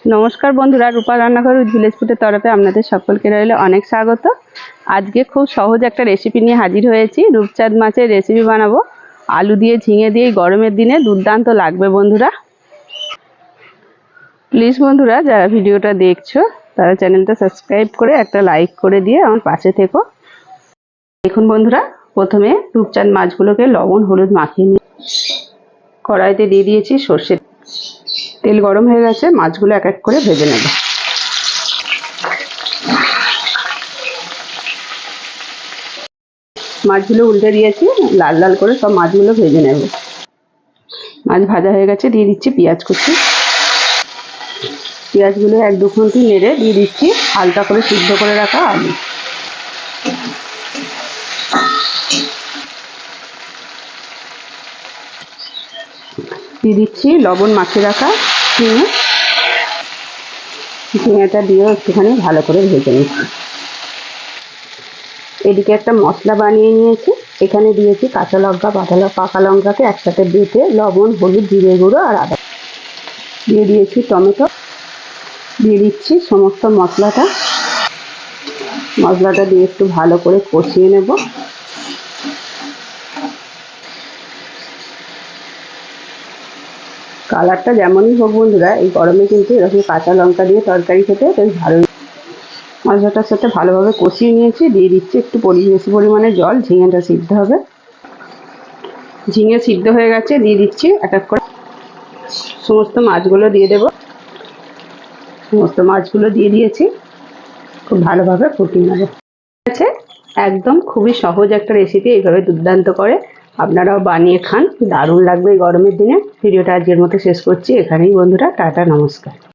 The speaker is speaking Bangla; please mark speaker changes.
Speaker 1: নমস্কার বন্ধুরা, রূপা রান্নাঘর উইথ ভিলেজ ফুডের তরফে আপনাদের সকলকে রইল অনেক স্বাগত। আজকে খুব সহজ একটা রেসিপি নিয়ে হাজির হয়েছি। রূপচাঁদ মাছের রেসিপি বানাবো আলু দিয়ে, ঝিঙে দিয়ে। গরমের দিনে দুর্দান্ত লাগবে বন্ধুরা। প্লিজ বন্ধুরা, যারা ভিডিওটা দেখছো তারা চ্যানেলটা সাবস্ক্রাইব করে একটা লাইক করে দিয়ে আমার পাশে থেকো। দেখুন বন্ধুরা, প্রথমে রূপচাঁদ মাছগুলোকে লবণ হলুদ মাখিয়ে নিয়ে কড়াইতে দিয়ে দিয়েছি সর্ষে তেল। গরম হয়ে গেছে, মাছগুলো এক এক করে ভেজে নেব। মাছগুলো উল্টে দিয়েছি, লাল লাল করে সব মাছগুলো ভেজে নেব। মাছ ভাজা হয়ে গেছে, দিয়ে দিচ্ছি পেঁয়াজ কুচি। পেঁয়াজগুলো এক দু খুন্তি নেড়ে দিয়ে দিচ্ছি হালকা করে সিদ্ধ করে রাখা আলু। দিয়ে দিচ্ছি লবণ মাখিয়ে রাখা ঝিঙে। ঝিঙেটা দিয়েও একটুখানি ভালো করে ভেজে নিচ্ছি। এদিকে একটা মশলা বানিয়ে নিয়েছি। এখানে দিয়েছি কাঁচা লঙ্কা, পাকা লঙ্কাকে একসাথে বেটে লবণ হলুদ জিরে গুঁড়ো আর আদা দিয়ে দিয়েছি, টমেটো দিয়ে দিচ্ছি সমস্ত মশলাটা দিয়ে একটু ভালো করে কষিয়ে নেব। কালারটা যেমনই হোক বন্ধুরা, এই গরমে কিন্তু এরকম কাঁচা লঙ্কা দিয়ে তরকারি খেতে বেশ ভালো। মশলাটার সাথে ভালোভাবে কষিয়ে নিয়েছি। দিয়ে দিচ্ছি একটু বেশি পরিমাণে জল, ঝিঙেটা সিদ্ধ হবে। ঝিঙে সিদ্ধ হয়ে গেছে, দিয়ে দিচ্ছি এক এক করে সমস্ত মাছগুলো দিয়ে দেব। সমস্ত মাছগুলো দিয়ে দিয়েছি, খুব ভালোভাবে ফুটিয়ে নেব। আছে একদম খুবই সহজ একটা রেসিপি, এইভাবে দুর্দান্ত করে আপনারাও বানিয়ে খান, দারুণ লাগবে এই গরমের দিনে। ভিডিওটা আজকের মতো শেষ করছি এখানেই বন্ধুরা। টাটা, নমস্কার।